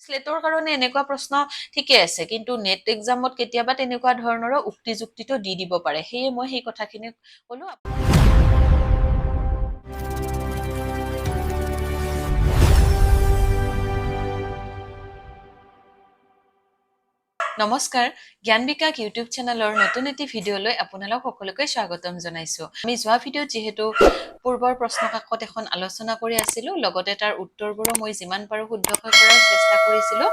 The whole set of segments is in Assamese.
স্লেটৰ কাৰণে এনেকুৱা প্ৰশ্ন ঠিকে আছে কিন্তু নেট এক্সামত কেতিয়াবা তেনেকুৱা ধৰণৰ উক্তি যুক্তিটো দি দিব পাৰে সেয়ে মই সেই কথাখিনি ক'লো নমস্কাৰ জ্ঞান বিকাশ ইউটিউব চেনেলৰ নতুন এটি ভিডিঅ'লৈ আপোনালোক সকলোকে স্বাগতম জনাইছো আমি যোৱা ভিডিঅ'ত যেহেতু পূৰ্বৰ প্ৰশ্ন কাকত এখন আলোচনা কৰি আছিলো লগতে তাৰ উত্তৰবোৰো মই যিমান পাৰো শুদ্ধকৈ কৰাৰ চেষ্টা কৰিছিলো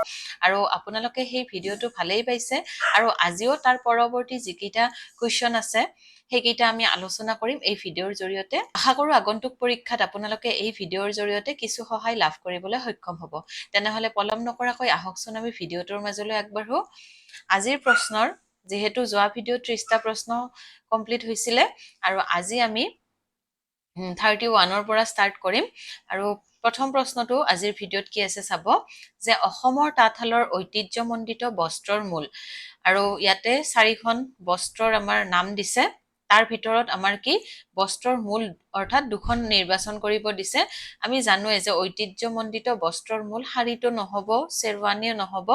আৰু আপোনালোকে সেই ভিডিঅ'টো ভালেই পাইছে আৰু আজিও তাৰ পৰৱৰ্তী যিকেইটা কোৱেশ্চন আছে সেইকেইটা আমি আলোচনা কৰিম এই ভিডিঅ'ৰ জৰিয়তে আশা কৰো আগন্তুক পৰীক্ষাত আপোনালোকে এই ভিডিঅ'ৰ জৰিয়তে কিছু সহায় লাভ কৰিবলৈ সক্ষম হ'ব তেনেহলে পলম নকৰাকৈ আহকচোন আমি ভিডিঅ'টোৰ মাজলৈ আগবাঢ়ো আজিৰ প্ৰশ্নৰ যেহেতু যোৱা ভিডিঅ 30টা প্ৰশ্ন কমপ্লিট হৈছিল আৰু আজি আমি 31 ৰ পৰা ষ্টাৰ্ট কৰিম আৰু প্ৰথম প্ৰশ্নটো আজিৰ ভিডিঅ'ত কি আছে চাব যে অসমৰ তাঁতশালৰ ঐতিহ্যমণ্ডিত বস্ত্ৰৰ মূল আৰু ইয়াতে চাৰিখন বস্ত্ৰৰ আমাৰ নাম দিছে তাৰ ভিতৰত আমাৰ কি বস্ত্ৰৰ মূল অৰ্থাৎ দুখন নিৰ্বাচন কৰিব দিছে আমি জানোৱে যে ঐতিহ্যমণ্ডিত বস্ত্ৰৰ মূল শাৰীটো নহব शेरवानीও নহব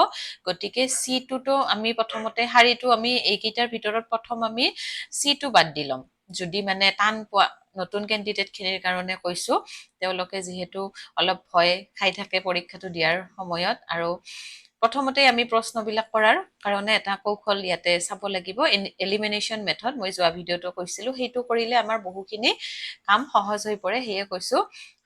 গতিকে সিটোটো আমি প্ৰথমতে শাৰীটো আমি এইকেইটাৰ ভিতৰত প্ৰথম আমি সিটো বাদ দিলম যদি মানে টান পোৱা নতুন ক্যান্ডিডেট খিনিৰ কাৰণে কৈছো তেওঁলোকে যেহেতু অলপ ভয় খাই থাকে পৰীক্ষাটো দিয়াৰ সময়ত আৰু প্ৰথমতে আমি প্ৰশ্নবিলাক কৰাৰ কাৰণে এটা কৌশল ইয়াতে চাব লাগিব এলিমিনেশন মেথড মই যোৱা ভিডিঅটো কৈছিলো সেইটো কৰিলে আমাৰ বহুখিনি কাম সহজ হৈ পৰে হেয়ে কৈছো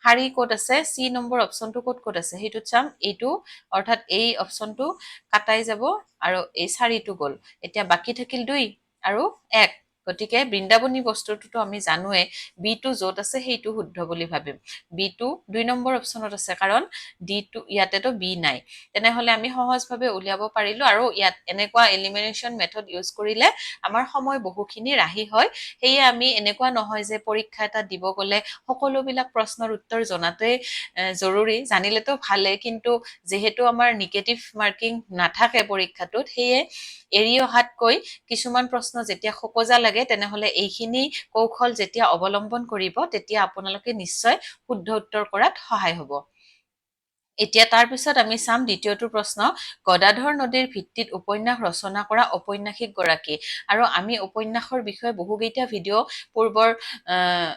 শাৰী কোড আছে সি নম্বৰ অপশনটো কোড আছে হেতুত চাম এইটো অৰ্থাৎ এই অপশনটো কাটাই যাব আৰু এই চাৰিটো গল এতিয়া বাকি থাকিল 2 আৰু 1 গতিকে বৃন্দাবনী বস্তুটো আমি জানোৱে বি2 যত আছে সেইটো শুদ্ধ বুলি ভাবিম বি2 2 নম্বৰ অপশনত আছে কাৰণ ডি2 ইয়াতেটো বি নাই তেনেহলে আমি সহজভাৱে উলিয়াব পাৰিলো আৰু ইয়াত এনেকুৱা এলিমিনেশন মেথড ইউজ কৰিলে আমাৰ সময় বহুখিনি ৰাহি হয় হেয়ে আমি এনেকুৱা নহয় যে পৰীক্ষা এটা দিব গলে সকলোবিলাক প্ৰশ্নৰ উত্তৰ জনাটোই জৰুৰী জানিলেতো ভালে কিন্তু যেহেতু আমাৰ নেগেটিভ মাৰ্কিং নাথাকে পৰীক্ষাটোত হেয়ে এৰি অহাতকৈ কিছুমান প্ৰশ্ন যেতিয়া খোকজা লাগে তেনেহলে এইখিনি কৌশল যেতিয়া অৱলম্বন কৰিব তেতিয়া আপোনালোকে নিশ্চয় শুদ্ধ উত্তৰ কৰাত সহায় হ'ব এতিয়া তাৰ পিছত আমি চাম দ্বিতীয়টো প্ৰশ্ন গদাধৰ নদীৰ ভিত্তিত উপন্যাস ৰচনা কৰা ঔপন্যাসিক গৰাকী আৰু আমি উপন্যাসৰ বিষয়ে বহুকেইটা ভিডিঅ পূৰ্বৰ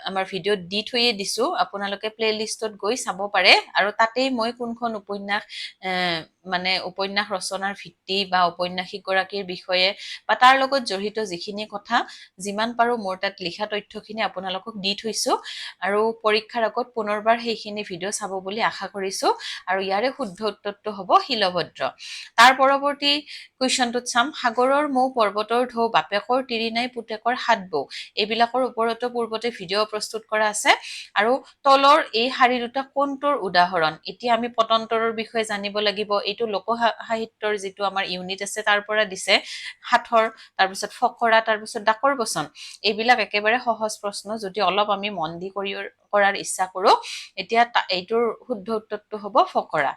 আমাৰ ভিডিঅত দি থৈয়ে দিছো আপোনালোকে প্লেলিষ্টত গৈ চাব পাৰে আৰু তাতেই মই কোনখন উপন্যাস মানে উপন্যাস ৰচনাৰ ভিত্তি বা ঔপন্যাসিক গৰাকীৰ বিষয়ে বা তাৰ লগত জড়িত যিখিনি কথা যিমান পাৰো মোৰ তাত লিখা তথ্যখিনি আপোনালোকক দি থৈছো আৰু পৰীক্ষাৰ আগত পুনৰবাৰ সেইখিনি ভিডিঅ চাব বুলি আশা কৰিছো আৰু ইয়াৰে শুদ্ধ উত্তৰটো হ'ব শিলভদ্ৰ তাৰ পৰৱৰ্তী কোৱেশ্চনটোত চাম সাগৰৰ মৌ পৰ্বতৰ ঢৌ বাপেকৰ তিৰি নাই পুতেকৰ হাত বৌ এইবিলাকৰ ওপৰতো পূৰ্বতে ভিডিঅ প্ৰস্তুত কৰা আছে আৰু তলৰ এই শাৰী দুটা কোনটোৰ উদাহৰণ এতিয়া আমি পতন্তৰৰ বিষয়ে জানিব লাগিব এইটো লোক সাহিত্যৰ যিটো আমাৰ ইউনিট আছে তাৰ পৰা দিছে হাতৰ তাৰ পিছত ফকৰা তাৰ পিছত ডাকৰ বচন এইবিলাক একেবাৰে সহজ প্ৰশ্ন যদি অলপ আমি মন দি কৰাৰ ইচ্ছা কৰো এতিয়া এইটোৰ শুদ্ধ উত্তৰটো হ'ব ফকৰা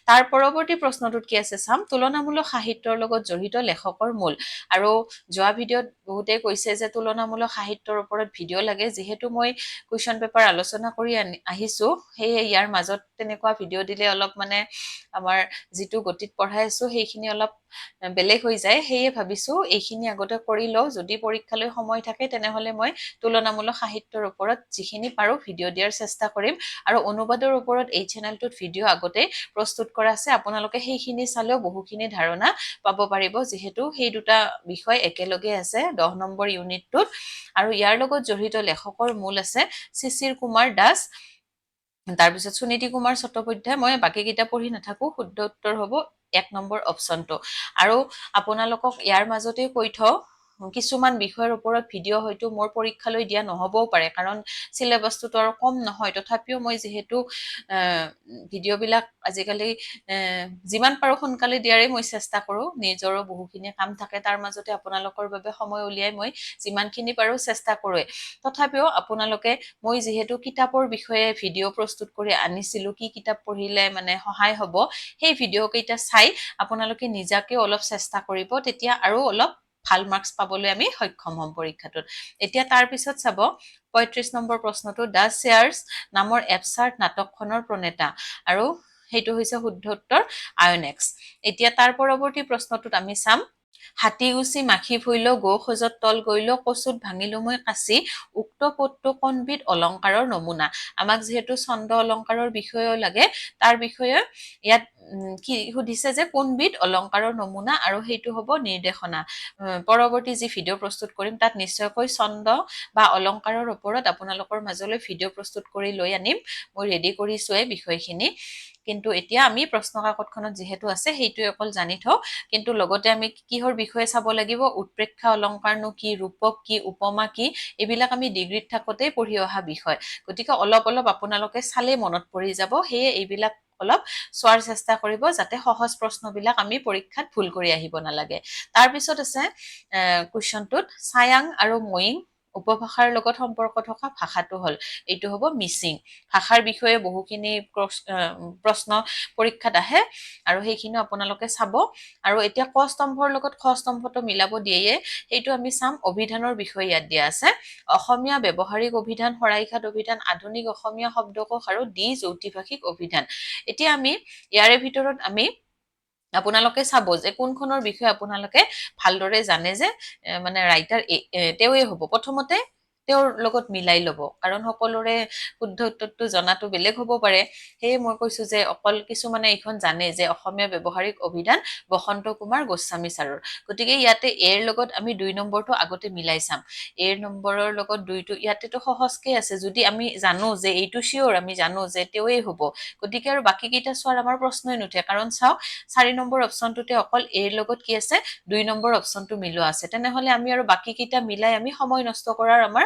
তাৰ পৰৱৰ্তী প্ৰশ্নটোত কি আছে চাম তুলনামূলক সাহিত্যৰ লগত জড়িত লেখকৰ মূল আৰু যোৱা ভিডিঅত বহুতে কৈছে যে তুলনামূলক সাহিত্যৰ ওপৰত ভিডিঅ লাগে যেহেতু মই কুৱেশ্চন পেপাৰ আলোচনা কৰি আহিছো হেয়ে ইয়াৰ মাজত তেনেকুৱা ভিডিঅ দিলে অলপ মানে আমাৰ যিটো গতিত পঢ়াই আছো সেইখিনি অলপ বেলেগ হৈ যায় হেয়ে ভাবিছো এইখিনি আগতে কৰি লও যদি পৰীক্ষালৈ সময় থাকে তেনেহলে মই তুলনামূলক সাহিত্যৰ ওপৰত যিখিনি পাৰো ভিডিঅ দিয়াৰ চেষ্টা কৰিম আৰু অনুবাদৰ ওপৰত এই চেনেলটোত ভিডিঅ আগতে প্ৰস্তুত কৰা আছে আপোনালোকে সেইখিনি চালেও বহুখিনি ধাৰণা পাব পাৰিব যেহেতু সেই দুটা বিষয় একেলগে আছে 10 নম্বৰ ইউনিটটোত আৰু ইয়াৰ লগত জড়িত লেখকৰ মূল আছে শিশিৰ কুমাৰ দাস তাৰ পিছত সুনীতি কুমাৰ চট্টোপাধ্যায় মই বাকি কিটা পঢ়ি নাথাকো শুদ্ধ উত্তৰ হ'ব 1 নম্বৰ অপশনটো আৰু আপোনালোকক ইয়াৰ মাজতে কৈ থও কিছুমান বিষয়ৰ ওপৰত ভিডিঅ হয়তো মোৰ পৰীক্ষালৈ দিয়া নহবও পাৰে কাৰণ সিলেবাসটো আৰু কম নহয় তথাপিও মই যেহেতু ভিডিঅ বিলাক আজিকালি যিমান পাৰো সোনকালে দিয়াৰে মই চেষ্টা কৰো নিজৰো বহুখিনি কাম থাকে তাৰ মাজতে আপোনালোকৰ বাবে সময় উলিয়াই মই যিমানখিনি পাৰো চেষ্টা কৰোৱে তথাপিও আপোনালোকে মই যেহেতু কিতাপৰ বিষয়ে ভিডিঅ প্ৰস্তুত কৰি আনিছিলো কি কিতাপ পঢ়িলে মানে সহায় হ'ব সেই ভিডিঅ কেইটা চাই আপোনালোকে নিজাকে অলপ চেষ্টা কৰিব তেতিয়া আৰু অলপ ভাল মাৰ্কস পাবলৈ আমি সক্ষম হ'ম পৰীক্ষাটোত এতিয়া তাৰ পিছত চাব 35 নম্বৰ প্ৰশ্নটো দা শেয়াৰ্স নামৰ এবছাৰ্ড নাটকখনৰ প্ৰণেতা আৰু সেইটো হৈছে শুদ্ধ উত্তৰ আয়নেক্স এতিয়া তাৰ পৰৱৰ্তী প্ৰশ্নটোত আমি চাম হাতী গুচি মাখি ফুইল গৌ খোজত তল গৈল কচুত ভাঙিলো মই কাচি উক্ত পদটো কোনবিধ অলংকাৰৰ নমুনা আমাক যেহেতু ছন্দ অলংকাৰৰ বিষয়েও লাগে তাৰ বিষয়ে ইয়াত কি সুধিছে যে কোনবিধ অলংকাৰৰ নমুনা আৰু সেইটো হ'ব নিৰ্দেশনা পৰৱৰ্তী যি ভিডিঅ' প্ৰস্তুত কৰিম তাত নিশ্চয়কৈ ছন্দ বা অলংকাৰৰ ওপৰত আপোনালোকৰ মাজলৈ ভিডিঅ' প্ৰস্তুত কৰি লৈ আনিম মই ৰেডি কৰিছোৱে বিষয়খিনি কিন্তু এতিয়া আমি প্ৰশ্ন কাকতখনত যেহেতু আছে সেইটোৱে অকল জানি থওঁ কিন্তু লগতে আমি কিহৰ বিষয়ে চাব লাগিব উৎপ্ৰেক্ষা অলংকাৰনো কি ৰূপক কি উপমা কি এইবিলাক আমি ডিগ্ৰীত থাকোতেই পঢ়ি অহা বিষয় গতিকে অলপ অলপ আপোনালোকে চালে মনত পৰি যাব সেয়ে এইবিলাক অলপ চোৱাৰ চেষ্টা কৰিব যাতে সহজ প্ৰশ্নবিলাক আমি পৰীক্ষাত ভুল কৰি আহিব নালাগে তাৰ পিছত আছে কুৱেশ্যনটোত ছায়াং আৰু ময়িং উপভাষাৰ লগত সম্পৰ্ক থকা ভাষাটো হ'ল এইটো হ'ব মিচিং ভাষাৰ বিষয়ে বহুখিনি প্ৰশ্ন পৰীক্ষাত আহে আৰু সেইখিনি আপোনালোকে চাব আৰু এতিয়া ক স্তম্ভৰ লগত খ স্তম্ভটো মিলাব দিয়ে সেইটো আমি চাম অভিধানৰ বিষয়ে ইয়াত দিয়া আছে অসমীয়া ব্যৱহাৰিক অভিধান শৰাইঘাট অভিধান আধুনিক অসমীয়া শব্দকোষ আৰু যৌতিভাষিক অভিধান এতিয়া আমি ইয়াৰে ভিতৰত আমি আপোনালোকে চাব যে কোনখনৰ বিষয়ে আপোনালোকে ভালদৰে জানে যে মানে ৰাইটাৰ তেৱে হ'ব প্ৰথমতে তেওঁৰ লগত মিলাই ল'ব কাৰণ সকলোৰে শুদ্ধ উত্তৰটো জনাটো বেলেগ হ'ব পাৰে সেয়ে মই কৈছো যে অকল কিছুমানে এইখন জানে যে অসমীয়া ব্যৱহাৰিক অভিধান বসন্ত কুমাৰ গোস্বামী ছাৰৰ গতিকে ইয়াতে এৰ লগত আমি 2 নম্বৰটো আগতে মিলাই চাম এৰ নম্বৰৰ লগত 2টো ইয়াতেতো সহজকে আছে যদি আমি জানো যে এইটো শিওৰ আমি জানো যে তেৱে হ'ব গতিকে আৰু বাকি কেইটা চোৱাৰ আমাৰ প্ৰশ্নই নুঠে কাৰণ চাওক 4 নম্বৰ অপচনটোতে অকল এৰ লগত কি আছে 2 নম্বৰ অপচনটো মিলোৱা আছে তেনেহলে আমি আৰু বাকি কেইটা মিলাই আমি সময় নষ্ট কৰাৰ আমাৰ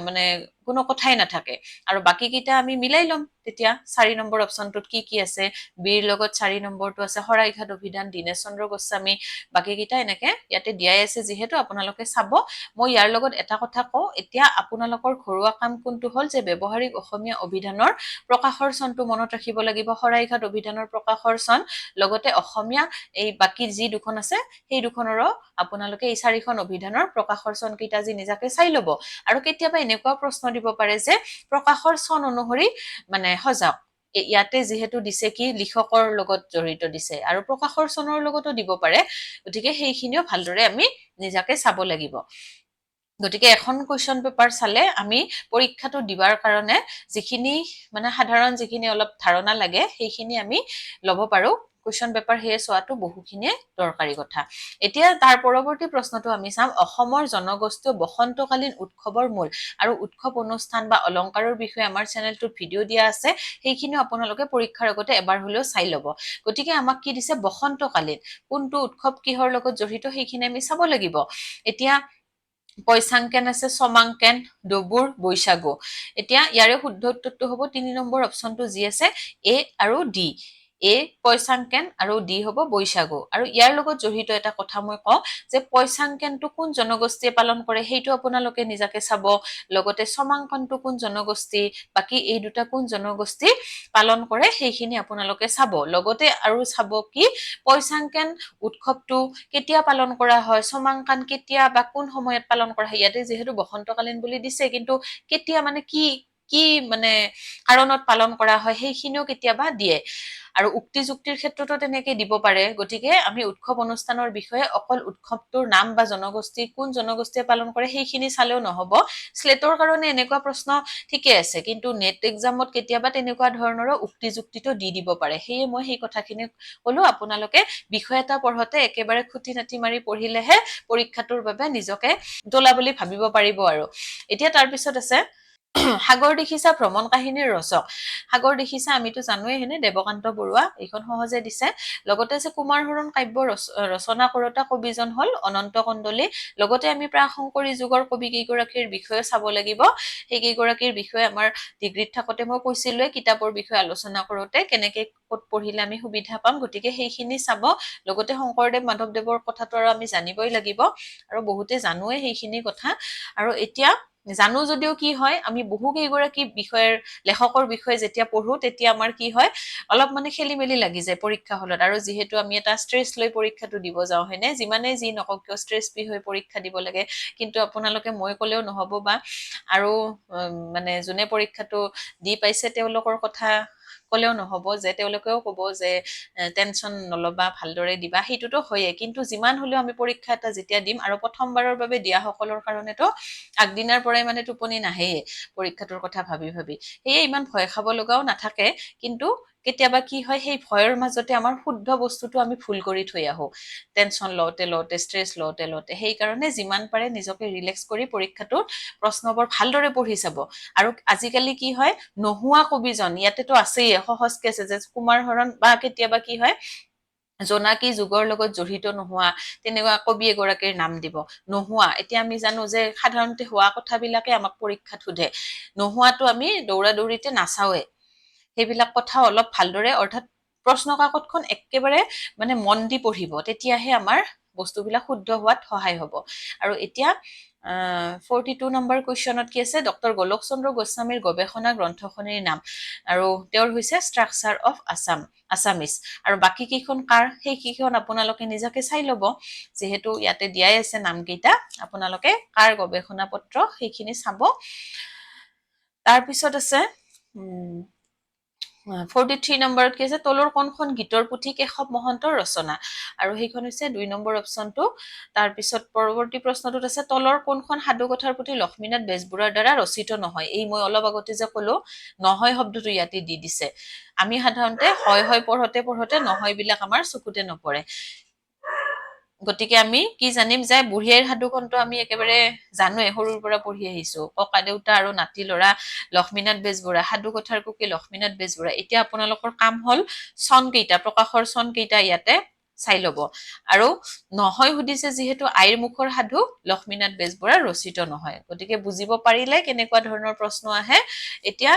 মানে কোনো কথাই নাথাকে আৰু বাকি কেইটা আমি মিলাই লম তেতিয়া 4 নম্বৰ অপচনটোত কি আছে বিৰ লগত 4 নম্বৰটো আছে শৰাইঘাট অভিধান দীনেশ চন্দ্ৰ গোস্বামী বাকি কেইটা এনেকে ইয়াতে দিয়াই আছে যেহেতু আপোনালোকে চাব মই ইয়াৰ লগত এটা কথা কওঁ এতিয়া আপোনালোকৰ ঘৰুৱা কাম কোনটো হ'ল যে ব্যৱহাৰিক অসমীয়া অভিধানৰ প্ৰকাশৰ চনটো মনত ৰাখিব লাগিব শৰাইঘাট অভিধানৰ প্ৰকাশৰ চন লগতে অসমীয়া এই বাকি যি দুখন আছে সেই দুখনৰো আপোনালোকে এই 4খন অভিধানৰ প্ৰকাশৰ চন কেইটা যি নিজাকে চাই ল'ব আৰু কেতিয়াবা এনেকুৱা প্ৰশ্ন দিব পাৰে যে প্ৰকাশৰ চন অনুসৰি মানে সজাওক ইয়াতে যেহেতু দিছে কি লিখকৰ লগত জড়িত দিছে আৰু প্ৰকাশৰ চনৰ লগতো দিব পাৰে গতিকে সেইখিনিও ভালদৰে আমি নিজাকে চাব লাগিব গতিকে এখন কোৱেশ্চন পেপাৰ চালে আমি পৰীক্ষাটো দিবাৰ কাৰণে যিখিনি মানে সাধাৰণ যিখিনি অলপ ধাৰণা লাগে সেইখিনি আমি ল'ব পাৰো কোৱেশ্চন পেপাৰ হেয়ে চোৱাটো বহুখিনিয়ে দৰকাৰী কথা এতিয়া তাৰ পৰৱৰ্তী প্ৰশ্নটো আমি চাম অসমৰ জনগোষ্ঠীয় বসন্তকালীন উৎসৱৰ মূল আৰু উৎসৱ অনুষ্ঠান বা অলংকাৰৰ বিষয়ে আমাৰ চেনেলটোত ভিডিঅ' দিয়া আছে সেইখিনিও আপোনালোকে পৰীক্ষাৰ আগতে এবাৰ হলেও চাই ল'ব গতিকে আমাক কি দিছে বসন্তকালীন কোনটো উৎসৱ কিহৰ লগত জড়িত সেইখিনি আমি চাব লাগিব এতিয়া পয়সাংকেন আছে সমাংকেন ডবুৰ বৈশাগু এতিয়া ইয়াৰে শুদ্ধ উত্তৰটো হ'ব 3 নম্বৰ অপচনটো যি আছে এ আৰু ডি এ পয়সাংকেন আৰু ডি হ'ব বৈশাগু আৰু ইয়াৰ লগত জড়িত এটা কথা মই কওঁ যে পয়সাংকেনটো কোন জনগোষ্ঠীয়ে পালন কৰে সেইটো আপোনালোকে নিজাকে চাব লগতে সমাংকনটো কোন জনগোষ্ঠী বাকি এই দুটা কোন জনগোষ্ঠী পালন কৰে সেইখিনি আপোনালোকে চাব লগতে আৰু চাব কি পয়সাংকেন উৎসৱটো কেতিয়া পালন কৰা হয় সমাংকান কেতিয়া বা কোন সময়ত পালন কৰা হয় ইয়াতে যেহেতু বসন্তকালীন বুলি দিছে কিন্তু কেতিয়া মানে কি মানে কাৰণত পালন কৰা হয় সেইখিনিও কেতিয়াবা দিয়ে আৰু উক্তি যুক্তিৰ ক্ষেত্ৰতো তেনেকে দিব পাৰে গতিকে আমি উৎসৱ অনুষ্ঠানৰ বিষয়ে অকল উৎসৱটোৰ নাম বা জনগোষ্ঠী কোন জনগোষ্ঠীয়ে পালন কৰে সেইখিনি চালেও নহব স্লেটৰ কাৰণে এনেকুৱা প্ৰশ্ন ঠিকে আছে কিন্তু নেট এক্সামত কেতিয়াবা তেনেকুৱা ধৰণৰো উক্তি যুক্তিটো দি দিব পাৰে সেয়ে মই সেই কথাখিনি কলো আপোনালোকে বিষয় এটা পঢ়োতে একেবাৰে খুটি নাটি মাৰি পঢ়িলেহে পৰীক্ষাটোৰ বাবে নিজকে তোলা বুলি ভাবিব পাৰিব আৰু এতিয়া তাৰ পিছত আছে সাগৰ দেখিছা ভ্ৰমণ কাহিনীৰ ৰচক সাগৰ দেখিছা আমিতো জানোৱে হেনে দেৱকান্ত বৰুৱা এইখন সহজে দিছে লগতে আছে কুমাৰ হৰণ কাব্য ৰচনা কৰোতা কবিজন হল অনন্ত কণ্ডলী লগতে আমি প্ৰাক-শংকৰী যুগৰ কবি কেইগৰাকীৰ বিষয়ে চাব লাগিব সেই কেইগৰাকীৰ বিষয়ে আমাৰ ডিগ্ৰীত থাকোতে মই কৈছিলোৱে কিতাপৰ বিষয়ে আলোচনা কৰোতে কেনেকে ক'ত পঢ়িলে আমি সুবিধা পাম গতিকে সেইখিনি চাব লগতে শংকৰদেৱ মাধৱদেৱৰ কথাটো আৰু আমি জানিবই লাগিব আৰু বহুতে জানোৱে সেইখিনি কথা আৰু এতিয়া জানো যদিও কি হয় আমি বহু কেইগৰাকী বিষয়ৰ লেখকৰ বিষয়ে যেতিয়া পঢ়ো তেতিয়া আমাৰ কি হয় অলপ মানে খেলি মেলি লাগি যায় পৰীক্ষা হলত আৰু যেহেতু আমি এটা ষ্ট্ৰেছ লৈ পৰীক্ষাটো দিব যাওঁ হয়নে যিমানে যি নকক কিয় ষ্ট্ৰেছ ফ্ৰী হৈ পৰীক্ষা দিব লাগে কিন্তু আপোনালোকে মই ক'লেও নহব বা আৰু মানে যোনে পৰীক্ষাটো দি পাইছে তেওঁলোকৰ কথা ক'লেও নহ'ব যে তেওঁলোকেও ক'ব যে টেনচন নলবা ভালদৰে দিবা সেইটোতো হয়ে কিন্তু যিমান হ'লেও আমি পৰীক্ষা এটা যেতিয়া দিম আৰু প্ৰথমবাৰৰ বাবে দিয়া সকলৰ কাৰণেতো আগদিনাৰ পৰাই মানে টোপনি নাহে পৰীক্ষাটোৰ কথা ভাবি ভাবি সেয়ে ইমান ভয় খাব লগাও নাথাকে কিন্তু কেতিয়াবা কি হয় সেই ভয়ৰ মাজতে আমাৰ শুদ্ধ বস্তুটো আমি ভুল কৰি থৈ আহো টেনচন লওঁতে ষ্ট্ৰেছ লওঁতে সেইকাৰণে যিমান পাৰে নিজকে ৰিলেক্স কৰি পৰীক্ষাটোত প্ৰশ্নবোৰ ভালদৰে পঢ়ি চাব আৰু আজিকালি কি হয় নোহোৱা কবিজন ইয়াতেতো আছেই সহজকে আছে যে কুমাৰ হৰণ বা কেতিয়াবা কি হয় জোনাকী যুগৰ লগত জড়িত নোহোৱা তেনেকুৱা কবি এগৰাকীৰ নাম দিব নোহোৱা এতিয়া আমি জানো যে সাধাৰণতে হোৱা কথাবিলাকে আমাক পৰীক্ষাত সোধে নোহোৱাটো আমি দৌৰা দৌৰিতে নাচাওৱে সেইবিলাক কথা অলপ ভালদৰে অৰ্থাৎ প্ৰশ্ন কাকতখন একেবাৰে মানে মন দি পঢ়িব তেতিয়াহে আমাৰ বস্তুবিলাক শুদ্ধ হোৱাত সহায় হ'ব আৰু এতিয়া 42 নম্বৰ কুৱেশ্যনত কি আছে ডক্টৰ গোলক চন্দ্ৰ গোস্বামীৰ গৱেষণা গ্ৰন্থখনিৰ নাম আৰু তেওঁৰ হৈছে ষ্ট্ৰাকচাৰ অফ আছামিজ আৰু বাকী কেইখন কাৰ সেই কেইখন আপোনালোকে নিজাকে চাই ল'ব যিহেতু ইয়াতে দিয়াই আছে নামকেইটা আপোনালোকে কাৰ গৱেষণা পত্ৰ সেইখিনি চাব তাৰপিছত আছে 43 নম্বৰত কি আছে তলৰ কোনখন গীতৰ পুথি কেশৱ মহন্তৰ ৰচনা আৰু সেইখন হৈছে 2 নম্বৰ অপচনটো তাৰপিছত পৰৱৰ্তী প্ৰশ্নটোত আছে তলৰ কোনখন সাধুকথাৰ পুথি লক্ষ্মীনাথ বেজবৰুৱাৰ দ্বাৰা ৰচিত নহয় এই মই অলপ আগতে যে ক'লো নহয় শব্দটো ইয়াতে দি দিছে আমি সাধাৰণতে হয় পঢ়োতে নহয় বিলাক আমাৰ চকুতে নপৰে গতিকে আমি কি জানিম যে বুঢ়ীআইৰ সাধুখনটো আমি একেবাৰে জানোৱে সৰুৰ পৰা পঢ়ি আহিছো ককা দেউতা আৰু নাতি ল'ৰা লক্ষ্মীনাথ বেজবৰুৱা সাধুকথাৰ কুকি লক্ষ্মীনাথ বেজবৰুৱা এতিয়া আপোনালোকৰ কাম হ'ল চন কেইটা প্ৰকাশৰ চন কেইটা ইয়াতে চাই ল'ব আৰু নহয় সুধিছে যিহেতু আইৰ মুখৰ সাধু লক্ষ্মীনাথ বেজবৰুৱাৰ ৰচিত নহয় গতিকে বুজিব পাৰিলে কেনেকুৱা ধৰণৰ প্ৰশ্ন আহে এতিয়া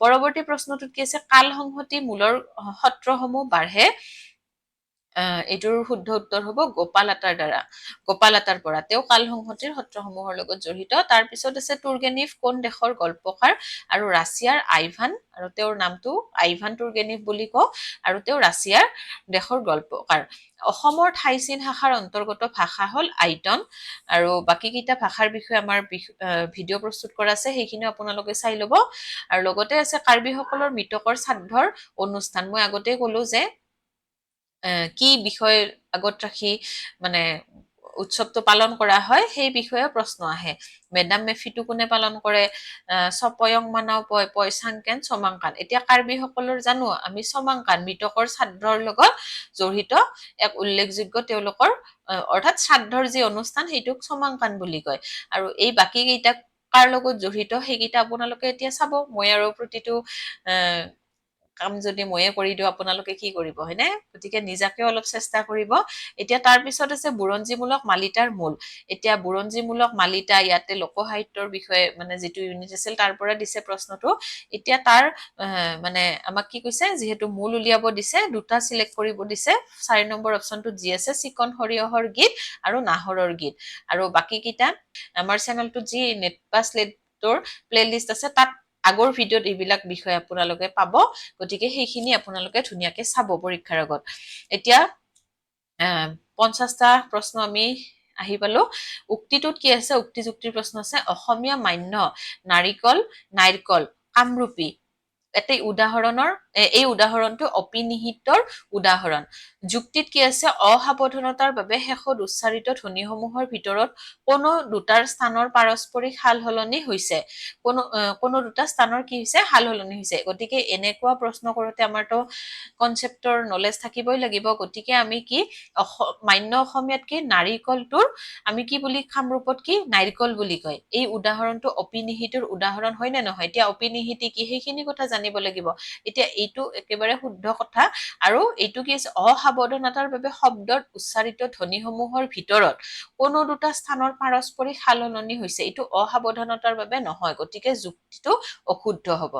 পৰৱৰ্তী প্ৰশ্নটোত কি আছে কাল সংহতি মূলৰ সত্ৰসমূহ বাঢ়ে এইটোৰ শুদ্ধ উত্তৰ হ'ব গোপাল আতাৰ পৰা তেওঁ কাল সংহতিৰ সত্ৰসমূহৰ লগত জড়িত তাৰপিছত আছে তুৰ্গেনিভ কোন দেশৰ গল্পকাৰ আৰু ৰাছিয়াৰ আইভান আৰু তেওঁৰ নামটো আইভান তুৰ্গেনিভ বুলি কওঁ আৰু তেওঁ ৰাছিয়াৰ দেশৰ গল্পকাৰ অসমৰ ঠাইচিন শাখাৰ অন্তৰ্গত ভাষা হ'ল আইটন আৰু বাকী কেইটা ভাষাৰ বিষয়ে আমাৰ ভিডিঅ' প্ৰস্তুত কৰা আছে সেইখিনি আপোনালোকে চাই ল'ব আৰু লগতে আছে কাৰ্বিসকলৰ মৃতকৰ শ্ৰাদ্ধৰ অনুষ্ঠান মই আগতেই ক'লো যে কি বিষয় আগত ৰাখি মানে উৎসৱটো পালন কৰা হয় সেই বিষয়ে প্ৰশ্ন আহে মেডাম মেফিটো কোনে পালন কৰে চপয়ং মানাও পয়চাংকেন চমাংকান এতিয়া কাৰ্বিসকলৰ জানো আমি চমাংকান মৃতকৰ শ্ৰাদ্ধৰ লগত জড়িত এক উল্লেখযোগ্য তেওঁলোকৰ অৰ্থাৎ শ্ৰাদ্ধৰ যি অনুষ্ঠান সেইটোক চমাংকান বুলি কয় আৰু এই বাকী কেইটা কাৰ লগত জড়িত সেইকেইটা আপোনালোকে এতিয়া চাব মই আৰু প্ৰতিটো কাম যদি ময়ে কৰি দিওঁ আপোনালোকে কি কৰিব হয়নে গতিকে নিজাকে অলপ চেষ্টা কৰিব এতিয়া তাৰ পিছত আছে বুৰঞ্জীমূলক মালিতাৰ মূল এতিয়া বুৰঞ্জীমূলক মালিতা ইয়াতে লোকসাহিত্যৰ বিষয়ে মানে যিটো ইউনিট আছিল তাৰ পৰা দিছে প্ৰশ্নটো এতিয়া তাৰ মানে আমাক কি কৈছে যিহেতু মূল উলিয়াব দিছে দুটা সিলেক্ট কৰিব দিছে 4 নম্বৰ অপচনটোত যি আছে চিকন সৰিয়হৰ গীত আৰু নাহৰৰ গীত আৰু বাকী কেইটা আমাৰ চেনেলটোত যি নেট বা স্লেটৰ প্লেলিষ্ট আছে তাত আগৰ ভিডিঅ'ত এইবিলাক বিষয় আপোনালোকে পাব গতিকে সেইখিনি আপোনালোকে ধুনীয়াকে চাব পৰীক্ষাৰ আগত এতিয়া 50টা প্ৰশ্ন আমি আহি পালো উক্তিটোত কি আছে উক্তি যুক্তিৰ প্ৰশ্ন আছে অসমীয়া মান্য নাৰিকল কামৰূপী এতে উদাহৰণৰ এই উদাহৰণটো অপিনিহিতৰ উদাহৰণ যুক্তিত কি আছে অসাৱধানতাৰ বাবে শেষত উচ্চাৰিত ধ্বনিসমূহৰ ভিতৰত কোনো দুটাৰ স্থানৰ পাৰস্পৰিক সালসলনি হৈছে কোনো দুটা স্থানৰ কি হৈছে সালসলনি হৈছে গতিকে এনেকুৱা প্ৰশ্ন কৰোতে আমাৰতো কনচেপ্টৰ নলেজ থাকিবই লাগিব গতিকে আমি কি মান্য অসমীয়াত কি নাৰিকলটোৰ আমি কি বুলি কামৰূপত কি নাৰিকল বুলি কয় এই উদাহৰণটো অপিনিহিতৰ উদাহৰণ হয় নে নহয় এতিয়া অপিনিহিতি কি সেইখিনি কথা জানিব লাগিব এতিয়া এইটো একেবাৰে শুদ্ধ কথা আৰু এইটো কি আছে অসাৱধানতাৰ বাবে শব্দত উচ্চাৰিত ধ্বনিসমূহৰ ভিতৰত কোনো দুটা স্থানৰ পাৰস্পৰিক সালসলনি হৈছে এইটো অসাৱধানতাৰ বাবে নহয় গতিকে যুক্তিটো অশুদ্ধ হ'ব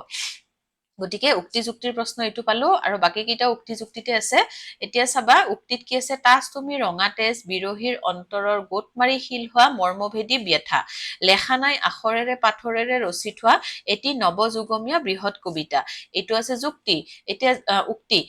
গতিকে উক্তি যুক্তিৰ প্ৰশ্ন এইটো পালো আৰু বাকী কেইটা উক্তি যুক্তিতে আছে এতিয়া চাবা উক্তিত কি আছে তাচ তুমি ৰঙা তেজ বিৰহীৰ অন্তৰৰ গোট মাৰি শিল হোৱা মৰ্মভেদী ব্যথা লেখা নাই আখৰেৰে পাথৰেৰে ৰচি থোৱা এটি নৱযুগমীয়া বৃহৎ কবিতা এইটো আছে যুক্তি এতিয়া উক্তি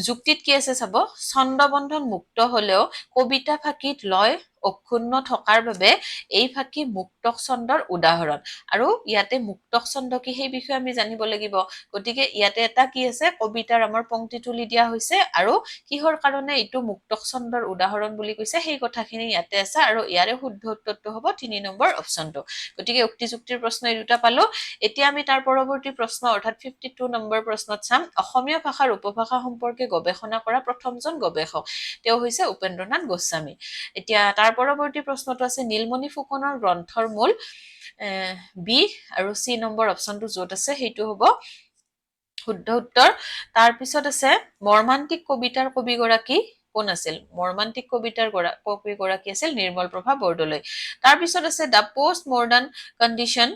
যুক্তিত কি আছে চাব ছন্দবন্ধন মুক্ত হলেও কবিতা ফাঁকিত লয় অক্ষুণ্ণ থকাৰ বাবে এই ফাঁকি মুক্তক ছন্দৰ উদাহৰণ আৰু ইয়াতে মুক্তক ছন্দ কি সেই বিষয়ে আমি জানিব লাগিব গতিকে ইয়াতে এটা কি আছে কবিতাৰ আমাৰ পংক্তি তুলি দিয়া হৈছে আৰু কিহৰ কাৰণে এইটো মুক্তক ছন্দৰ উদাহৰণ বুলি কৈছে সেই কথাখিনি ইয়াতে আছে আৰু ইয়াৰে শুদ্ধ উত্তৰটো হ'ব 3 নম্বৰ অপচনটো গতিকে উক্তি যুক্তিৰ প্ৰশ্ন এই দুটা পালো এতিয়া আমি তাৰ পৰৱৰ্তী প্ৰশ্ন অৰ্থাৎ 52 নম্বৰ প্ৰশ্নত চাম অসমীয়া ভাষাৰ উপভাষা সম্পৰ্কে গৱেষণা কৰা প্ৰথমজন গৱেষক তেওঁ হৈছে উপেন্দ্ৰনাথ গোস্বামী এতিয়া তাৰ পৰৱৰ্তী প্ৰশ্নটো আছে নীলমণি ফুকনৰ গ্ৰন্থৰ মূল বি আৰু চি নম্বৰ অপচনটো য'ত আছে সেইটো হ'ব শুদ্ধ উত্তৰ তাৰ পিছত আছে মৰ্মান্তিক কবিতাৰ কবিগৰাকী কোন আছিল মৰ্মান্তিক কবিতাৰ কবিগৰাকী আছিল নিৰ্মল প্ৰভা বৰদলৈ তাৰ পিছত আছে the postmodern condition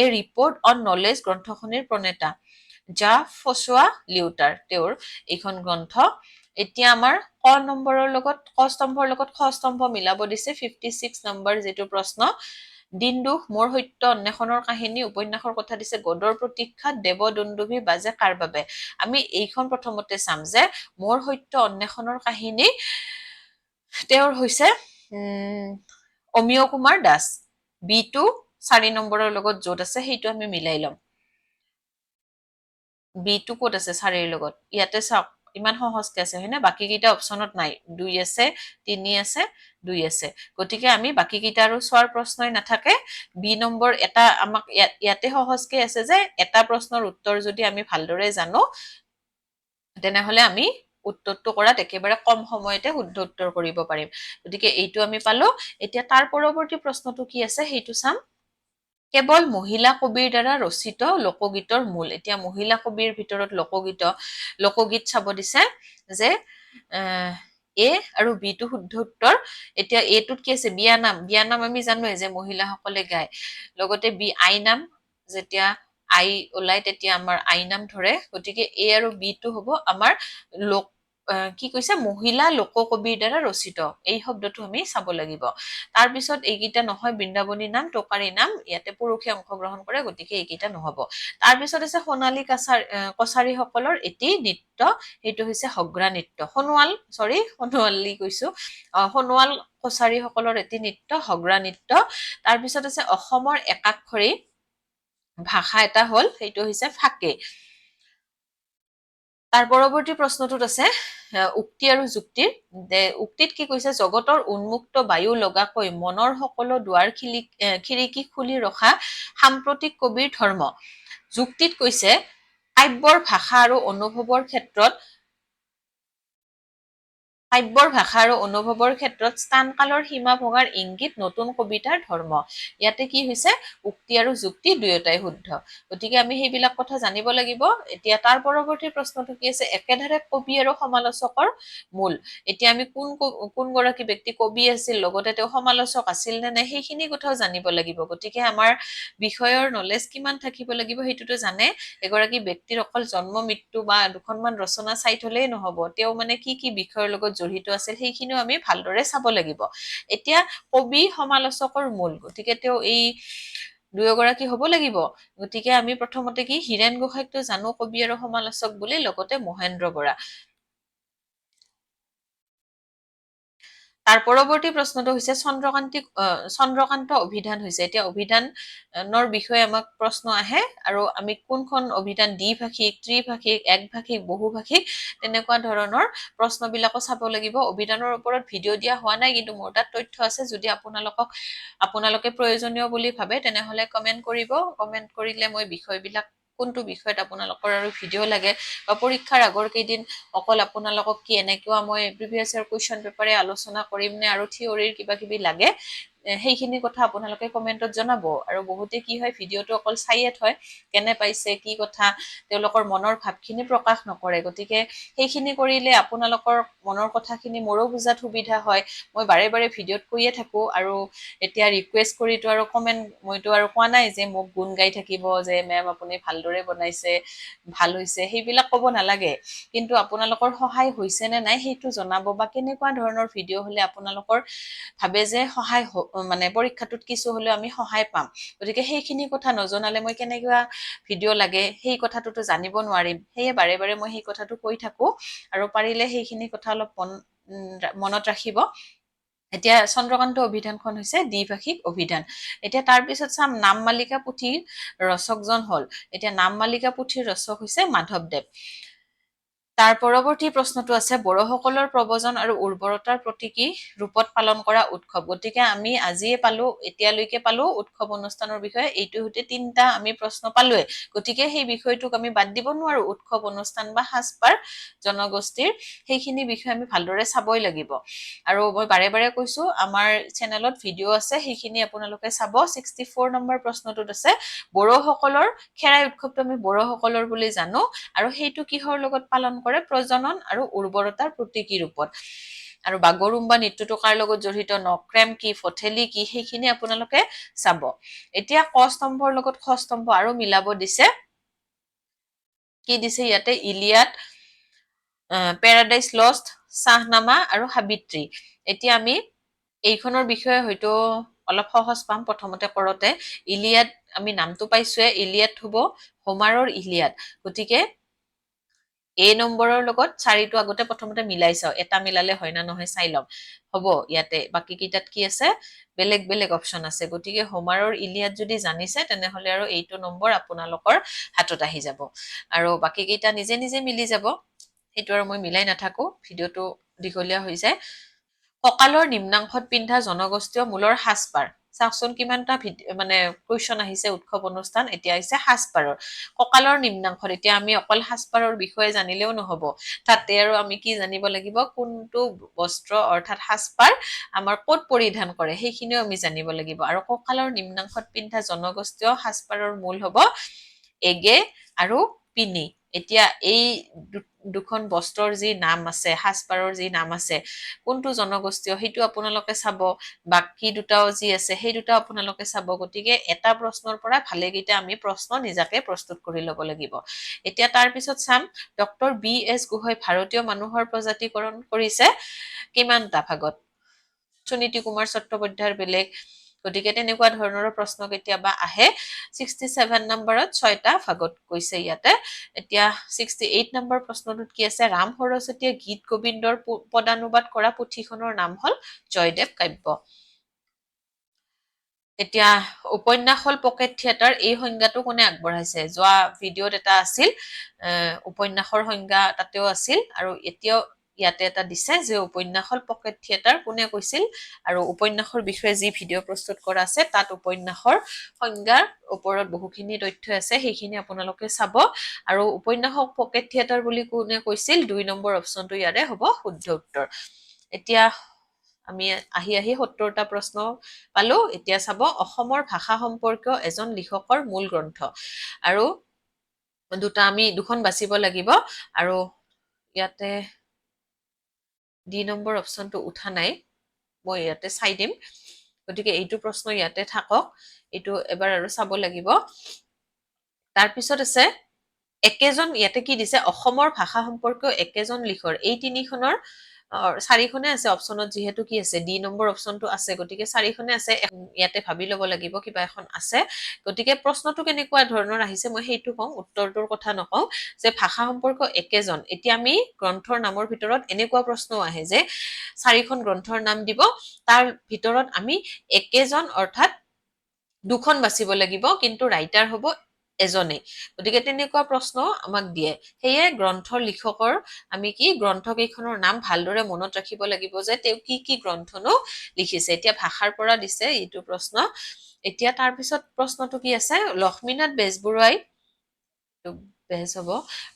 a report on knowledge গ্ৰন্থখনিৰ প্ৰণেতা জা ফচুৱা লিউটাৰ তেওঁৰ এইখন গ্ৰন্থ এতিয়া আমাৰ ক নম্বৰৰ লগত ক স্তম্ভৰ লগত খ স্তম্ভ মিলাব দিছে 56 নম্বৰ যেটো প্ৰশ্ন দিন দুখ মোৰ সত্য অন্বেষণৰ কাহিনী উপন্যাসৰ কথা দিছে গদৰ প্ৰতীক্ষা দেৱদণ্ডুভি বাজে কাৰ বাবে আমি এইখন প্ৰথমতে চাম যে মোৰ সত্য অন্বেষণৰ কাহিনী তেওঁৰ হৈছে অমিয় কুমাৰ দাস বি2 4 নম্বৰৰ লগত য'ত আছে সেইটো আমি মিলাই লম বি2 ক'ত আছে 4 ৰ লগত ইয়াতে চাওক ইমান সহজকে আছে হয়নে বাকি কেইটা অপচনত নাই 2 আছে 3 আছে 2 আছে গতিকে আমি বাকি কেইটা আৰু সোৱাৰ প্ৰশ্নই নাথাকে বি নম্বৰ এটা আমাক ইয়াতে সহজকে আছে যে এটা প্ৰশ্নৰ উত্তৰ যদি আমি ভালদৰে জানো তেনেহলে আমি উত্তৰটো কৰাত একেবাৰে কম সময়তে শুদ্ধ উত্তৰ কৰিব পাৰিম গতিকে এইটো আমি পালো এতিয়া তাৰ পৰৱৰ্তী প্ৰশ্নটো কি আছে সেইটো চাম কেৱল মহিলা কবিৰ দ্বাৰা ৰচিত লোকগীতৰ মূল এতিয়া মহিলা কবিৰ ভিতৰত লোকগীত চাব দিছে যে এ আৰু বি টো শুদ্ধ উত্তৰ এতিয়া এটোত কি আছে বিয়ানাম আমি জানোৱে যে মহিলাসকলে গায় লগতে বি আই নাম যেতিয়া আই ওলাই তেতিয়া আমাৰ আই নাম ধৰে গতিকে এ আৰু বি টো হ'ব আমাৰ লোক কি কৈছে মহিলা লোককবিৰ দ্বাৰা ৰচিত এই শব্দটো আমি চাব লাগিব তাৰ পিছত এইকেইটা নহয় বৃন্দাবনী নাম টকাৰী নাম ইয়াতে পুৰুষে অংশগ্ৰহণ কৰে গতিকে এইকেইটা নহব তাৰ পিছত আছে সোণালী কছাৰী সকলৰ এটি নৃত্য সেইটো হৈছে হগ্ৰা নৃত্য সোণোৱালী কৈছো সোণোৱাল কছাৰী সকলৰ এটি নৃত্য হগ্ৰা নৃত্য তাৰ পিছত আছে অসমৰ একাক্ষৰী ভাষা এটা হল সেইটো হৈছে ফাকে তাৰ পৰৱৰ্তী প্ৰশ্নটোত আছে উক্তি আৰু যুক্তিৰ উক্তিত কি কৈছে জগতৰ উন্মুক্ত বায়ু লগাকৈ মনৰ সকলো দুৱাৰ খিৰিকী খুলি ৰখা সাম্প্ৰতিক কবিৰ ধৰ্ম যুক্তিত কৈছে কাব্যৰ ভাষা আৰু অনুভৱৰ ক্ষেত্ৰত স্থান কালৰ সীমা ভঙাৰ ইংগিত নতুন কবিতাৰ ধৰ্ম ইয়াতে কি হৈছে উক্তি আৰু যুক্তি দুয়োটাই শুদ্ধ গতিকে আমি সেইবিলাক কথা জানিব লাগিব এতিয়া তাৰ পৰৱৰ্তী প্ৰশ্নটো কি আছে একেধাৰে কবি আৰু সমালোচকৰ মূল এতিয়া আমি কোন গৰাকী ব্যক্তি কবি আছিল লগতে তেওঁ সমালোচক আছিল নে নাই সেইখিনি কথাও জানিব লাগিব গতিকে আমাৰ বিষয়ৰ নলেজ কিমান থাকিব লাগিব সেইটোতো জানে এগৰাকী ব্যক্তিৰ অকল জন্ম মৃত্যু বা দুখনমান ৰচনা চাই থলেই নহব তেওঁ মানে কি বিষয়ৰ লগত জড়িত আছিল সেইখিনিও আমি ভালদৰে চাব লাগিব এতিয়া কবি সমালোচকৰ মূল গতিকে তেওঁ এই দুয়োগৰাকী হ'ব লাগিব গতিকে আমি প্ৰথমতে কি হীৰেণ গোহাঁইকটো জানো কবি আৰু সমালোচক বুলি লগতে মহেন্দ্ৰ বৰা তাৰ পৰৱৰ্তী প্ৰশ্নটো হৈছে চন্দ্ৰকান্ত অভিধান হৈছে এতিয়া অভিধানৰ বিষয়ে আমাক প্ৰশ্ন আহে আৰু আমি কোনখন অভিধান দ্বিভাষিক ত্ৰিভাষিক একভাষিক বহুভাষিক তেনেকুৱা ধৰণৰ প্ৰশ্নবিলাকো চাব লাগিব অভিধানৰ ওপৰত ভিডিঅ' দিয়া হোৱা নাই কিন্তু মোৰ তাত তথ্য আছে যদি আপোনালোকে প্ৰয়োজনীয় বুলি ভাবে তেনেহলে কমেন্ট কৰিলে মই বিষয়বিলাক কোনটো বিষয়ত আপোনালোকৰ আৰু ভিডিঅ' লাগে বা পৰীক্ষাৰ আগৰ কেইদিন অকল আপোনালোকক কি এনেকুৱা মই প্ৰিভিয়াছ ইয়াৰ কুৱেশ্যন পেপাৰে আলোচনা কৰিম নে আৰু থিয়ৰিৰ কিবা কিবি লাগে সেইখিনি কথা আপোনালোকে কমেন্টত জনাব আৰু বহুতে কি হয় ভিডিঅ'টো অকল চাইয়ে থয় কেনে পাইছে কি কথা তেওঁলোকৰ মনৰ ভাৱখিনি প্ৰকাশ নকৰে গতিকে সেইখিনি কৰিলে আপোনালোকৰ মনৰ কথাখিনি মোৰো বুজাত সুবিধা হয় মই বাৰে বাৰে ভিডিঅ'ত কৈয়ে থাকো আৰু এতিয়া ৰিকুৱেষ্ট কৰিতো আৰু কমেন্ট মইতো আৰু কোৱা নাই যে মোক গুণ গাই থাকিব যে মেম আপুনি ভালদৰে বনাইছে ভাল হৈছে সেইবিলাক ক'ব নালাগে কিন্তু আপোনালোকৰ সহায় হৈছে নে নাই সেইটো জনাব বা কেনেকুৱা ধৰণৰ ভিডিঅ' হলে আপোনালোকৰ ভাবে যে সহায় মানে পৰীক্ষাটোত কিছু হলেও আমি সহায় পাম গতিকে সেইখিনি কথা নজনালে মই কেনেকুৱা ভিডিঅ' লাগে সেই কথাটোতো জানিব নোৱাৰিম সেয়ে বাৰে বাৰে মই সেই কথাটো কৈ থাকো আৰু পাৰিলে সেইখিনি কথা অলপ মনত ৰাখিব এতিয়া চন্দ্ৰকান্ত অভিধানখন হৈছে দ্বিভাষিক অভিধান। এতিয়া তাৰ পিছত চাম নাম মালিকা পুথিৰ ৰচকজন হল, এতিয়া নাম মালিকা পুথিৰ ৰচক হৈছে মাধৱদেৱ। তাৰ পৰৱৰ্তী প্ৰশ্নটো আছে বড়োসকলৰ প্ৰব্ৰজন আৰু উৰ্বৰতাৰ প্ৰতীকী ৰূপত পালন কৰা উৎসৱ। গতিকে আমি আজিয়ে পালো, এতিয়ালৈকে পালো উৎসৱ অনুষ্ঠানৰ বিষয়ে, এইটো হতে 3টা আমি প্ৰশ্ন পালোৱে। গতিকে সেই বিষয়টোক আমি বাদ দিব নোৱাৰো, উৎসৱ অনুষ্ঠান বা সাজপাৰ জনগোষ্ঠীৰ সেইখিনি বিষয়ে আমি ভালদৰে চাবই লাগিব। আৰু মই বাৰে বাৰে কৈছো আমাৰ চেনেলত ভিডিঅ' আছে, সেইখিনি আপোনালোকে চাব। 64 নম্বৰ প্ৰশ্নটোত আছে বড়োসকলৰ খেৰাই উৎসৱটো আমি বড়োসকলৰ বুলি জানো, আৰু সেইটো কিহৰ লগত পালন কৰে? প্ৰজনন আৰু উৰ্বৰতাৰ প্ৰতীকী ৰূপত। আৰু বাগৰুম্বা নৃত্যটো কাৰ লগত জড়িত? নক্ৰেম কি, ফঠেলি কি, সেইখিনি আপোনালোকে চাব। এতিয়া ক স্তম্ভৰ লগত খ স্তম্ভ আৰু মিলাব দিছে। কি দিছে ইয়াতে? ইলিয়াড, পেৰাডাইজ লষ্ট, চাহনামা আৰু সাবিত্ৰী। এতিয়া আমি এইখনৰ বিষয়ে হয়তো অলপ সহজ পাম প্ৰথমতে কৰোতে। ইলিয়াড আমি নামটো পাইছোৱে, ইলিয়াড হব হোমাৰৰ ইলিয়াড। গতিকে নম্বৰৰ লগত 4টো আগতে প্ৰথমতে মিলাই চাও, এটা মিলালে হয় না নহয় চাই লম। হব ইয়াতে বাকী কেইটাত কি আছে? বেলেগ বেলেগ অপচন আছে। গতিকে হোমাৰৰ ইলিয়াড যদি জানিছে তেনেহলে আৰু এইটো নম্বৰ আপোনালোকৰ হাতত আহি যাব, আৰু বাকী কেইটা নিজে নিজে মিলি যাব। সেইটো আৰু মই মিলাই নাথাকো, ভিডিঅ'টো দীঘলীয়া হৈ যায়। কঁকালৰ নিম্নাংশত পিন্ধা জনগোষ্ঠীয় মূলৰ সাজপাৰ। চাওকচোন কিমানটা মানে কুৱেশ্যন আহিছে উৎসৱ অনুষ্ঠান। এতিয়া আহিছে সাজপাৰৰ। কঁকালৰ নিম্নাংশত, এতিয়া আমি অকল সাজপাৰৰ বিষয়ে জানিলেও নহব, তাতে আৰু আমি কি জানিব লাগিব? কোনটো বস্ত্ৰ অৰ্থাৎ সাজপাৰ আমাৰ ক'ত পৰিধান কৰে সেইখিনিও আমি জানিব লাগিব। আৰু কঁকালৰ নিম্নাংশত পিন্ধা জনগোষ্ঠীয় সাজপাৰৰ মূল হব এগে আৰু পিনি। এতিয়া এই দুখন বস্ত্ৰৰ যি নাম আছে, সাজপাৰৰ যি নাম আছে, কোনটো জনগোষ্ঠীয় সেইটো আপোনালোকে চাব। বাকী দুটাও যি আছে সেই দুটাও আপোনালোকে চাব। গতিকে এটা প্ৰশ্নৰ পৰা ভালেকেইটা আমি প্ৰশ্ন নিজাকে প্ৰস্তুত কৰি ল'ব লাগিব। এতিয়া তাৰ পিছত চাম ডক্টৰ BS গোহাঁই ভাৰতীয় মানুহৰ প্ৰজাতিকৰণ কৰিছে কিমানটা ভাগত? সুনীতি কুমাৰ চট্টোপাধ্যায়ৰ বেলেগ। গতিকে তেনেকুৱা ধৰণৰ প্ৰশ্ন কেতিয়াবা আহে। 67 নম্বৰত 6টা ভাগত কৈছে ইয়াতে। এতিয়া 68 নম্বৰ প্ৰশ্নটোত কি আছে? ৰাম সৰস্বতীয়ে গীত গোবিন্দৰ পদানুবাদ কৰা পুথিখনৰ নাম হল জয়দেৱ কাব্য। এতিয়া উপন্যাস হল পকেট থিয়েটাৰ, এই সংজ্ঞাটো কোনে আগবঢ়াইছে? যোৱা ভিডিঅ'ত এটা আছিল উপন্যাসৰ সংজ্ঞা, তাতেও আছিল, আৰু এতিয়াও ইয়াতে এটা দিছে যে উপন্যাস হল পকেট থিয়েটাৰ, কোনে কৈছিল? আৰু উপন্যাসৰ বিষয়ে যি ভিডিঅ' প্ৰস্তুত কৰা আছে তাত উপন্যাসৰ সংজ্ঞাৰ ওপৰত বহুখিনি তথ্য আছে, সেইখিনি আপোনালোকে চাব। আৰু উপন্যাসক পকেট থিয়েটাৰ বুলি কোনে কৈছিল? 2 নম্বৰ অপচনটো ইয়াৰে হ'ব শুদ্ধ উত্তৰ। এতিয়া আমি আহি 70টা প্ৰশ্ন পালো। এতিয়া চাব অসমৰ ভাষা সম্পৰ্কীয় এজন লিখকৰ মূল গ্ৰন্থ, আৰু দুখন বাচিব লাগিব। আৰু ইয়াতে D নম্বৰ অপচনটো উঠা নাই, মই ইয়াতে চাই দিম। গতিকে এইটো প্ৰশ্ন ইয়াতে থাকক, এইটো এবাৰ আৰু চাব লাগিব। তাৰপিছত আছে একেজন, ইয়াতে কি দিছে? অসমৰ ভাষা সম্পৰ্কীয় একেজন লিখৰ। এই 4খনে আছে অপচনত, যিহেতু কি আছে D নম্বৰ অপচনটো আছে, গতিকে 4খনে আছে। ইয়াতে ভাবি ল'ব লাগিব কিবা এখন আছে। গতিকে প্ৰশ্নটো কেনেকুৱা ধৰণৰ আহিছে মই সেইটো কওঁ, উত্তৰটোৰ কথা নকওঁ। যে ভাষা সম্পৰ্কীয় একেজন, এতিয়া আমি গ্ৰন্থৰ নামৰ ভিতৰত এনেকুৱা প্ৰশ্নও আহে যে 4খন গ্ৰন্থৰ নাম দিব, তাৰ ভিতৰত আমি একেজন অৰ্থাৎ 2খন বাচিব লাগিব, কিন্তু ৰাইটাৰ হ'ব এজনে। গতিকে তেনেকুৱা প্ৰশ্ন আমাক দিয়ে। সেয়ে গ্ৰন্থৰ লিখকৰ আমি কি গ্ৰন্থ কেইখনৰ নাম ভালদৰে মনত ৰাখিব লাগিব, যে তেওঁ কি গ্ৰন্থনো লিখিছে। এতিয়া ভাষাৰ পৰা দিছে এইটো প্ৰশ্ন। এতিয়া তাৰ পিছত প্ৰশ্নটো কি আছে? লক্ষ্মীনাথ বেজবৰুৱাই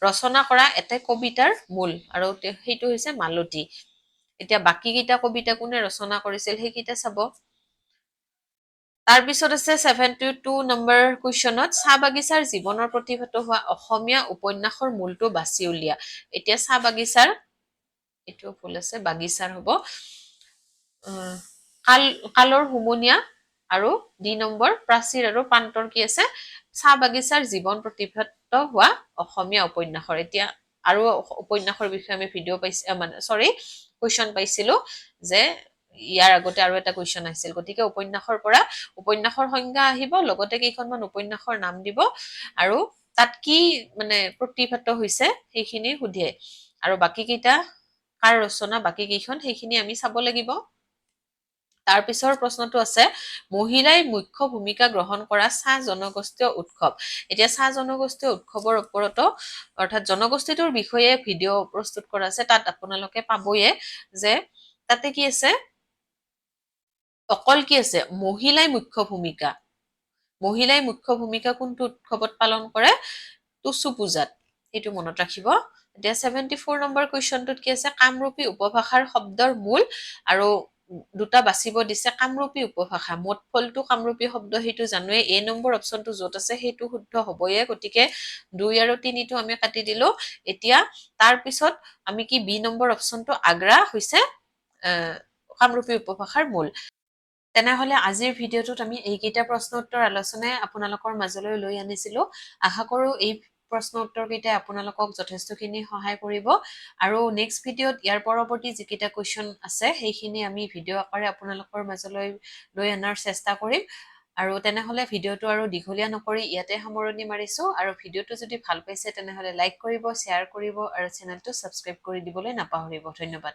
ৰচনা কৰা এটা কবিতাৰ মূল, আৰু সেইটো হৈছে মালতী। এতিয়া বাকী কেইটা কবিতা কোনে ৰচনা কৰিছিল সেইকেইটা চাব। তাৰপিছত আছে 72 নম্বৰ কুৱেশ্যনত চাহ বাগিচাৰ জীৱনৰ প্ৰতিভাত হোৱা অসমীয়া উপন্যাসৰ মূলটো বাছি উলিয়া। এতিয়া চাহ বাগিচাৰ, এইটো ভুল আছে, বাগিচাৰ হ'ব কালৰ হুমুনিয়া, আৰু D নম্বৰ প্ৰাচীৰ আৰু প্ৰান্তৰ কি আছে? চাহ বাগিচাৰ জীৱন প্ৰতিভাত হোৱা অসমীয়া উপন্যাসৰ। এতিয়া আৰু উপন্যাসৰ বিষয়ে আমি ভিডিঅ' পাইছো, মানে কুৱেশ্যন পাইছিলো, যে ইয়াৰ আগতে আৰু এটা কুৱেশ্যন আহিছিল। গতিকে উপন্যাসৰ পৰা উপন্যাসৰ সংজ্ঞা আহিব, লগতে কেইখনমান উপন্যাসৰ নাম দিব, আৰু তাত কি মানে প্ৰতিভাত হৈছে সেইখিনি সুধে। আৰু বাকী কেইটা কাৰ ৰচনা, বাকী কেইখন সেইখিনি আমি চাব লাগিব। তাৰ পিছৰ প্ৰশ্নটো আছে মহিলাই মুখ্য ভূমিকা গ্ৰহণ কৰা চাহ জনগোষ্ঠীয় উৎসৱ এতিয়া চাহ জনগোষ্ঠীয় উৎসৱৰ ওপৰতো অৰ্থাৎ জনগোষ্ঠীটোৰ বিষয়ে ভিডিঅ' প্ৰস্তুত কৰা আছে তাত আপোনালোকে পাবয়ে যে তাতে কি আছে অকল কি আছে মহিলাই মুখ্য ভূমিকা কোনটো উৎসৱত পালন কৰে টুচু পূজাত এইটো মনত ৰাখিব এতিয়া 74 নম্বৰ কুৱেশ্যনটোত কি আছে কামৰূপী উপভাষাৰ শব্দৰ মূল আৰু দুটা বাছিব দিছে কামৰূপী উপভাষা মোট ফলটো কামৰূপী শব্দ সেইটো জানোৱে এ নম্বৰ অপচনটো য'ত আছে সেইটো শুদ্ধ হ'বয়ে গতিকে 2 আৰু 3টো আমি কাটি দিলো এতিয়া তাৰ পিছত আমি কি বি নম্বৰ অপচনটো আগ্ৰা হৈছে কামৰূপী উপভাষাৰ মূল তেনেহলে আজিৰ ভিডিঅ'টোত আমি এইকেইটা প্ৰশ্ন উত্তৰ আলোচনাই আপোনালোকৰ মাজলৈ লৈ আনিছিলো আশা কৰো এই প্ৰশ্ন উত্তৰ কেইটাই আপোনালোকক যথেষ্টখিনি সহায় কৰিব আৰু নেক্সট ভিডিঅ'ত ইয়াৰ পৰৱৰ্তী যিকেইটা কুৱেশ্যন আছে সেইখিনি আমি ভিডিঅ' আকাৰে আপোনালোকৰ মাজলৈ লৈ অনাৰ চেষ্টা কৰিম আৰু তেনেহলে ভিডিঅ'টো আৰু দীঘলীয়া নকৰি ইয়াতে সামৰণি মাৰিছো আৰু ভিডিঅ'টো যদি ভাল পাইছে তেনেহলে লাইক কৰিব শ্বেয়াৰ কৰিব আৰু চেনেলটো ছাবস্ক্ৰাইব কৰি দিবলৈ নাপাহৰিব ধন্যবাদ